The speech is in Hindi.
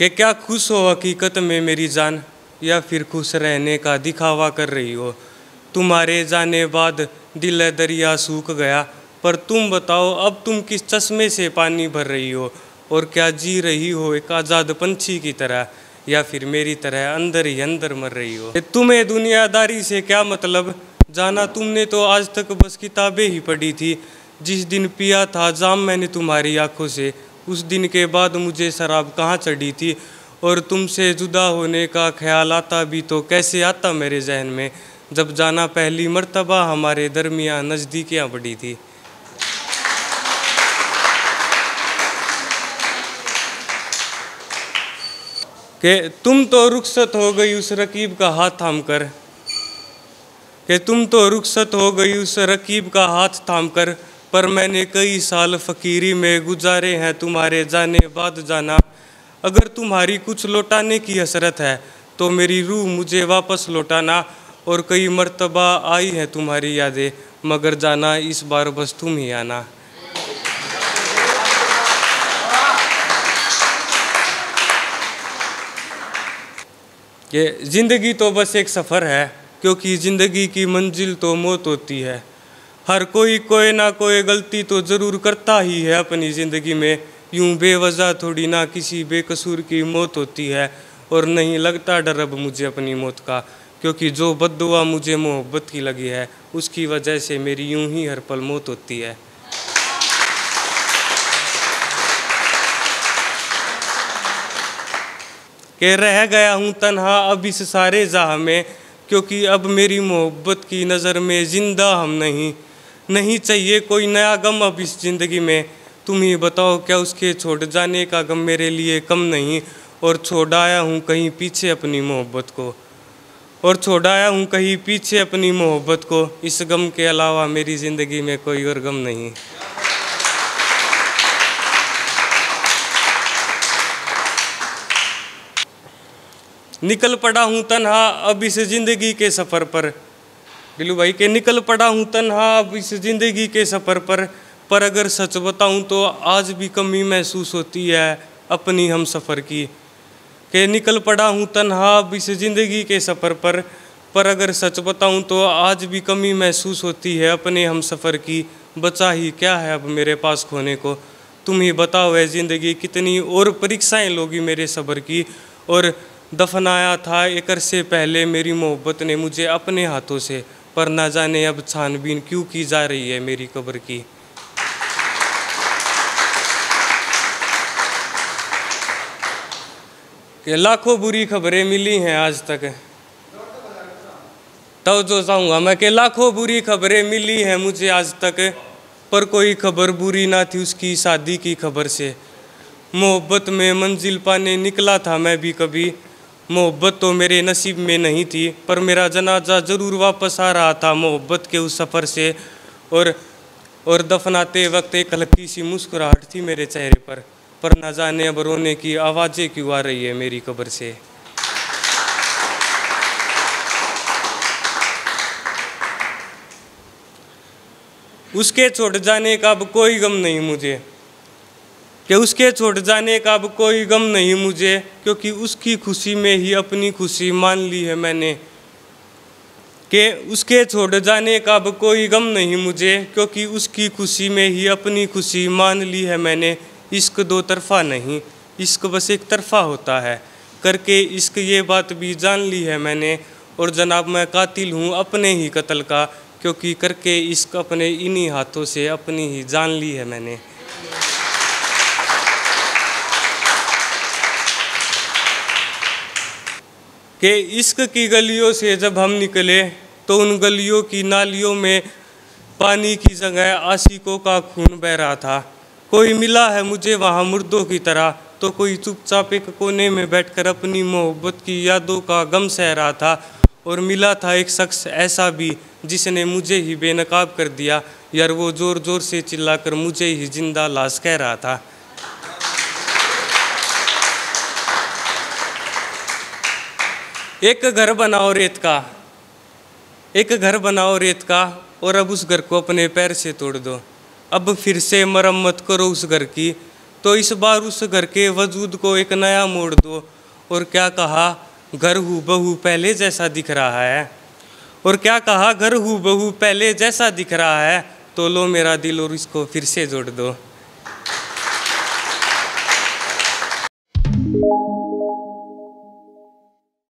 कि क्या खुश हो हकीकत में मेरी जान, या फिर खुश रहने का दिखावा कर रही हो। तुम्हारे जाने बाद दिल दरिया सूख गया, पर तुम बताओ अब तुम किस चश्मे से पानी भर रही हो, और क्या जी रही हो एक आज़ाद पंछी की तरह, या फिर मेरी तरह अंदर ही अंदर मर रही हो। तुम्हें दुनियादारी से क्या मतलब, जाना तुमने तो आज तक बस किताबें ही पढ़ी थी। जिस दिन पिया था जाम मैंने तुम्हारी आंखों से, उस दिन के बाद मुझे शराब कहाँ चढ़ी थी। और तुमसे जुदा होने का ख्याल आता भी तो कैसे आता मेरे जहन में, जब जाना पहली मर्तबा हमारे दरमियाँ नज़दीकियाँ बढ़ी थी। कि तुम तो रुखसत हो गई उस रकीब का हाथ थाम कर, कि तुम तो रुखसत हो गई उस रकीब का हाथ थाम कर, पर मैंने कई साल फ़कीरी में गुजारे हैं तुम्हारे जाने बाद जाना। अगर तुम्हारी कुछ लौटाने की हसरत है तो मेरी रूह मुझे वापस लौटाना। और कई मर्तबा आई है तुम्हारी यादें, मगर जाना इस बार बस तुम ही आना। ये ज़िंदगी तो बस एक सफ़र है, क्योंकि ज़िंदगी की मंजिल तो मौत होती है। हर कोई ना कोई गलती तो ज़रूर करता ही है अपनी ज़िंदगी में, यूं बेवजह थोड़ी ना किसी बेकसूर की मौत होती है। और नहीं लगता डर अब मुझे अपनी मौत का, क्योंकि जो बद्दुआ मुझे मोहब्बत की लगी है उसकी वजह से मेरी यूं ही हर पल मौत होती है। कि रह गया हूँ तन्हा अब इस सारे जहाँ में, क्योंकि अब मेरी मोहब्बत की नज़र में ज़िंदा हम नहीं चाहिए कोई नया गम अब इस ज़िंदगी में। तुम ही बताओ क्या उसके छोड़ जाने का गम मेरे लिए कम नहीं। और छोड़ आया हूँ कहीं पीछे अपनी मोहब्बत को, और छोड़ आया हूँ कहीं पीछे अपनी मोहब्बत को। इस गम के अलावा मेरी ज़िंदगी में कोई और गम नहीं। निकल पड़ा हूँ तन्हा अब इस ज़िंदगी के सफ़र पर, दिलू भाई के निकल पड़ा हूँ तन्हा अब इस ज़िंदगी के सफ़र पर अगर सच बताऊँ तो आज भी कमी महसूस होती है अपनी हम सफ़र की। कि निकल पड़ा हूँ तन्हा अब इस ज़िंदगी के सफ़र पर अगर सच बताऊँ तो आज भी कमी महसूस होती है अपने हम सफ़र की। बचा ही क्या है अब मेरे पास खोने को, तुम ही बताओ है ज़िंदगी कितनी और परीक्षाएं लोगी मेरे सब्र की। और दफनाया था एक अरसे पहले मेरी मोहब्बत ने मुझे अपने हाथों से, पर ना जाने अब छानबीन क्यों की जा रही है मेरी कब्र की। कि लाखों बुरी खबरें मिली हैं आज तक, तो जो चाहूँगा मैं कि लाखों बुरी खबरें मिली हैं मुझे आज तक, पर कोई खबर बुरी ना थी उसकी शादी की खबर से। मोहब्बत में मंजिल पाने निकला था मैं भी कभी, मोहब्बत तो मेरे नसीब में नहीं थी, पर मेरा जनाजा ज़रूर वापस आ रहा था मोहब्बत के उस सफ़र से। और दफनाते वक्त एक हल्की सी मुस्कुराहट थी मेरे चेहरे पर न जाने अब रोने की आवाज़ें क्यों आ रही है मेरी कब्र से। उसके छोड़ जाने का अब कोई गम नहीं मुझे, कि उसके छोड़ जाने का अब कोई गम नहीं मुझे, क्योंकि उसकी खुशी में ही अपनी खुशी मान ली है मैंने। कि उसके छोड़ जाने का अब कोई गम नहीं मुझे, क्योंकि उसकी खुशी में ही अपनी खुशी मान ली है मैंने। इश्क दो तरफा नहीं, इश्क बस एक तरफा होता है, करके इश्क ये बात भी जान ली है मैंने। और जनाब मैं कातिल हूँ अपने ही कत्ल का, क्योंकि करके इश्क अपने इन्हीं हाथों से अपनी ही जान ली है मैंने। कि इश्क की गलियों से जब हम निकले तो उन गलियों की नालियों में पानी की जगह आशिकों का खून बह रहा था। कोई मिला है मुझे वहाँ मुर्दों की तरह, तो कोई चुपचाप एक कोने में बैठकर अपनी मोहब्बत की यादों का गम सह रहा था। और मिला था एक शख्स ऐसा भी जिसने मुझे ही बेनकाब कर दिया, यार वो ज़ोर ज़ोर से चिल्लाकर मुझे ही जिंदा लाश कह रहा था। एक घर बनाओ रेत का, एक घर बनाओ रेत का, और अब उस घर को अपने पैर से तोड़ दो। अब फिर से मरम्मत करो उस घर की, तो इस बार उस घर के वजूद को एक नया मोड़ दो। और क्या कहा, घर हूबहू पहले जैसा दिख रहा है। और क्या कहा, घर हूबहू पहले जैसा दिख रहा है। तो लो मेरा दिल और इसको फिर से जोड़ दो।